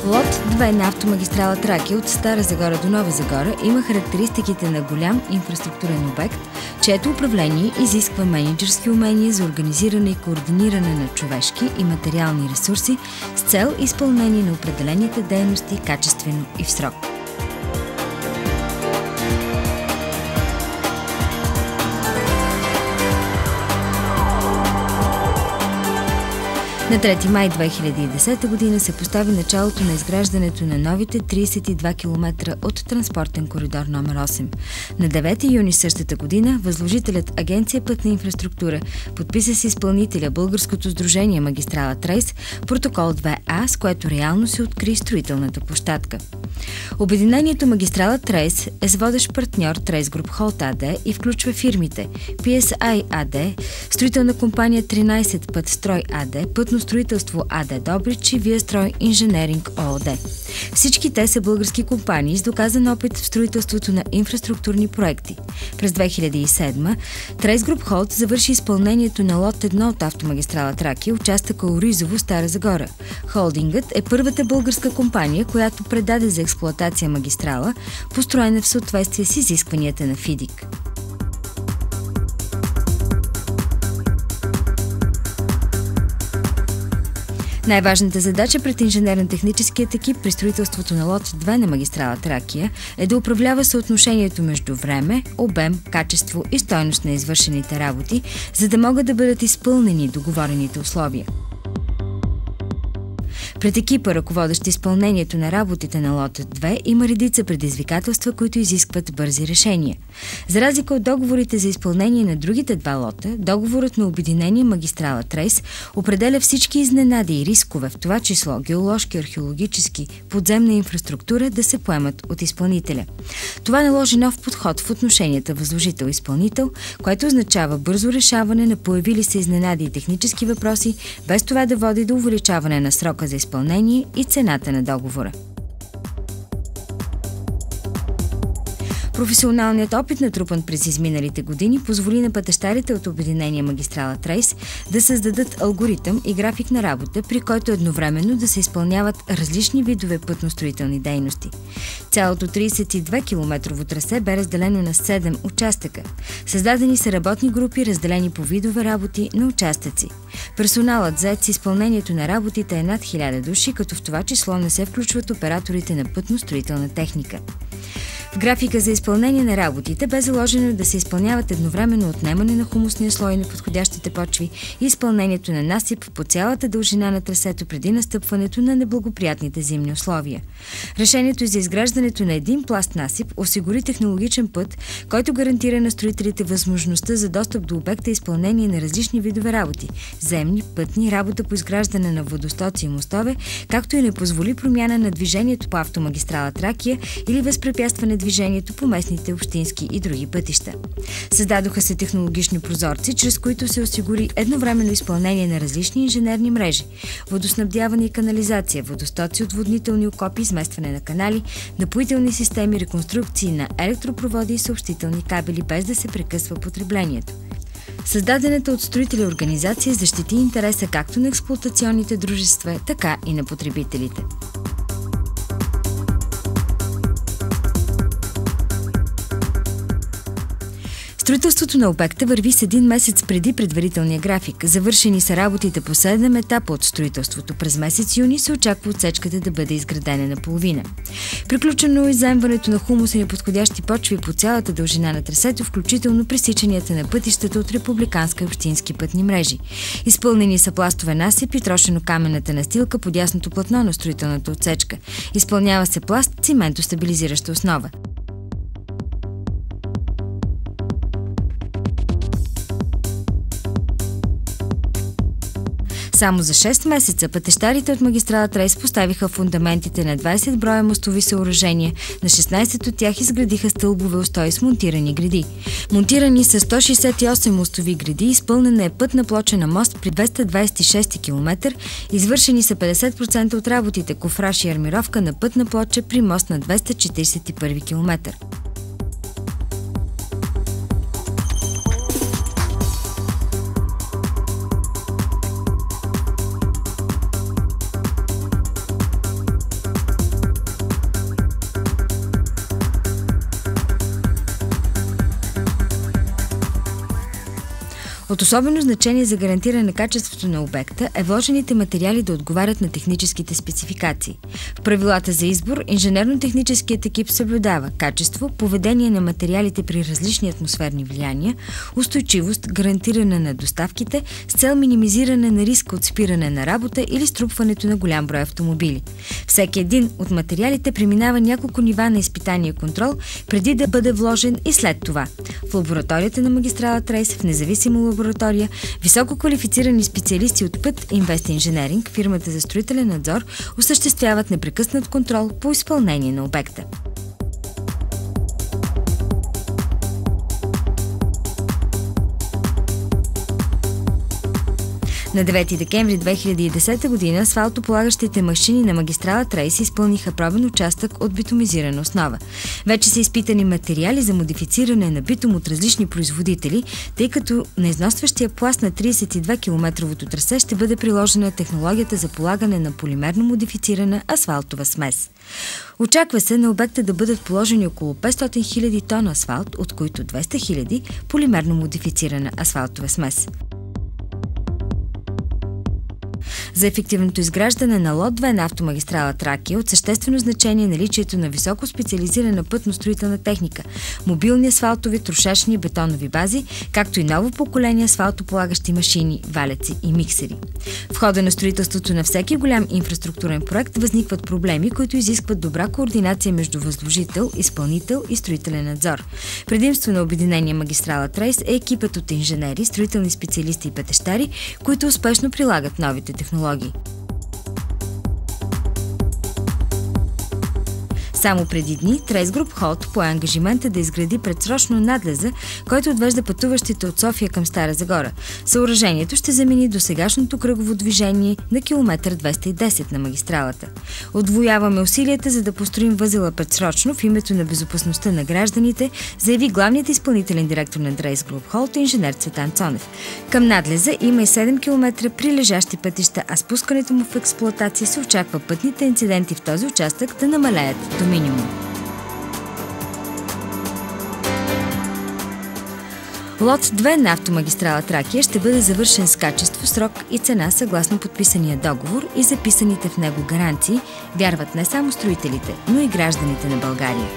Лот 2 на автомагистрала Тракия от Стара Загора до Нова Загора има характеристиките на голям инфраструктурен обект, чието управление изисква мениджърски умения за организиране и координиране на човешки и материални ресурси с цел изпълнение на определените дейности качествено и в срок. На 3 май 2010 година се постави началото на изграждането на новите 32 км от транспортен коридор номер 8. На 9 юни същата година възложителят Агенция Пътна инфраструктура подписа с изпълнителя Българското сдружение Магистрала Трейс протокол 2А, с което реално се откри строителната площадка. Обединението Магистрала Трейс е с водещ партньор Трейс Груп Холд АД и включва фирмите PSI АД, строителна компания 13 Пътстрой АД, Пътно строителство АД Добрич и Виастрой Инженеринг ООД. Всички те са български компании с доказан опит в строителството на инфраструктурни проекти. През 2007 Трейс Груп Холд завърши изпълнението на лот 1 от автомагистрала Тракия, участъка Оризово – Стара Загора. Холдингът е първата българска компания, която предаде за експлоатация магистрала, построена в съответствие с изискванията на ФИДИК. Най-важната задача пред инженерно-техническият екип при строителството на лот 2 на магистрала Тракия е да управлява съотношението между време, обем, качество и стойност на извършените работи, за да могат да бъдат изпълнени договорените условия. Пред екипа, ръководещ изпълнението на работите на лот 2, има редица предизвикателства, които изискват бързи решения. За разлика от договорите за изпълнение на другите два лота, договорът на обединение Магистрала Трейс определя всички изненади и рискове, в това число геоложки, археологически, подземна инфраструктура, да се поемат от изпълнителя. Това наложи нов подход в отношенията възложител-изпълнител, което означава бързо решаване на появили се изненади и технически въпроси, без това да води до увеличаване на срока за изпълнение и цената на договора. Професионалният опит, натрупан през изминалите години, позволи на пътещарите от обединение Магистрала Трейс да създадат алгоритъм и график на работа, при който едновременно да се изпълняват различни видове пътно-строителни дейности. Цялото 32-километрово трасе бе разделено на 7 участъка. Създадени са работни групи, разделени по видове работи на участъци. Персоналът зает с изпълнението на работите е над 1000 души, като в това число не се включват операторите на пътно-строителна техника. В графика за изпълнение на работите бе заложено да се изпълняват едновременно отнемане на хумусния слой на подходящите почви и изпълнението на насип по цялата дължина на трасето преди настъпването на неблагоприятните зимни условия. Решението за изграждането на един пласт насип осигури технологичен път, който гарантира на строителите възможността за достъп до обекта и изпълнение на различни видове работи – земни, пътни, работа по изграждане на водостоци и мостове, както и не позволи промяна на движението по автомагистрала Тракия или възпрепятстване движението по местните общински и други пътища. Създадоха се технологични прозорци, чрез които се осигури едновременно изпълнение на различни инженерни мрежи, водоснабдяване и канализация, водостоци, отводнителни окопи, изместване на канали, напоителни системи, реконструкции на електропроводи и съобщителни кабели, без да се прекъсва потреблението. Създадената от строителя организация защити интереса както на експлоатационните дружества, така и на потребителите. Строителството на обекта върви с един месец преди предварителния график. Завършени са работите по 7 етапа от строителството. През месец юни се очаква отсечката да бъде изградена наполовина. Приключено е изземването на хумус и неподходящи почви по цялата дължина на трасето, включително пресичанията на пътищата от републиканска и общински пътни мрежи. Изпълнени са пластове насип и трошено-каменната настилка по дясното платно на строителната отсечка. Изпълнява се пласт циментостабилизираща основа. Само за 6 месеца пътещарите от магистрала Трейс поставиха фундаментите на 20 броя мостови съоръжения, на 16 от тях изградиха стълбове устои с монтирани греди. Монтирани са 168 мостови греди, изпълнена е пътна плоча на мост при 226 км, извършени са 50% от работите, кофраж и армировка на пътна плоча при мост на 241 км. От особено значение за гарантиране на качеството на обекта е вложените материали да отговарят на техническите спецификации. В правилата за избор инженерно-техническият екип съблюдава качество, поведение на материалите при различни атмосферни влияния, устойчивост, гарантиране на доставките с цел минимизиране на риска от спиране на работа или струпването на голям брой автомобили. Всеки един от материалите преминава няколко нива на изпитание и контрол, преди да бъде вложен и след това. В лабораторията на магистрала Трейс, в независима лаборатория, високо квалифицирани специалисти от Път Инвест Инженеринг, фирмата за строителен надзор, осъществяват непрекъснат контрол по изпълнение на обекта. На 9 декември 2010 година асфалтополагащите машини на магистрала Трейс изпълниха пробен участък от битумизирана основа. Вече са изпитани материали за модифициране на битум от различни производители, тъй като на износващия пласт на 32-километровото трасе ще бъде приложена технологията за полагане на полимерно модифицирана асфалтова смес. Очаква се на обекта да бъдат положени около 500 000 тона асфалт, от които 200 000 полимерно модифицирана асфалтова смес. За ефективното изграждане на лот 2 на автомагистрала Тракия от съществено значение наличието на високо специализирана пътно-строителна техника, мобилни асфалтови, трошачни и бетонови бази, както и ново поколение асфалтополагащи машини, валеци и миксери. В хода на строителството на всеки голям инфраструктурен проект възникват проблеми, които изискват добра координация между възложител, изпълнител и строителен надзор. Предимство на обединение магистрала Трейс е екипът от инженери, строителни специалисти и пътещари, които успешно прилагат новите технологии. Само преди дни Трейс Груп Холд пое ангажимента да изгради предсрочно надлеза, който отвежда пътуващите от София към Стара Загора. Съоръжението ще замени досегашното кръгово движение на километър 210 на магистралата. Отвояваме усилията, за да построим възела предсрочно в името на безопасността на гражданите, заяви главният изпълнителен директор на Трейс Груп Холд, инженер Цветан Цонев. Към надлеза има и 7 км прилежащи пътища, а спускането му в експлоатация се очаква пътните инциденти в този участък да намалеят до минимум. Лот 2 на автомагистрала Тракия ще бъде завършен с качество, срок и цена съгласно подписания договор и записаните в него гаранции, вярват не само строителите, но и гражданите на България.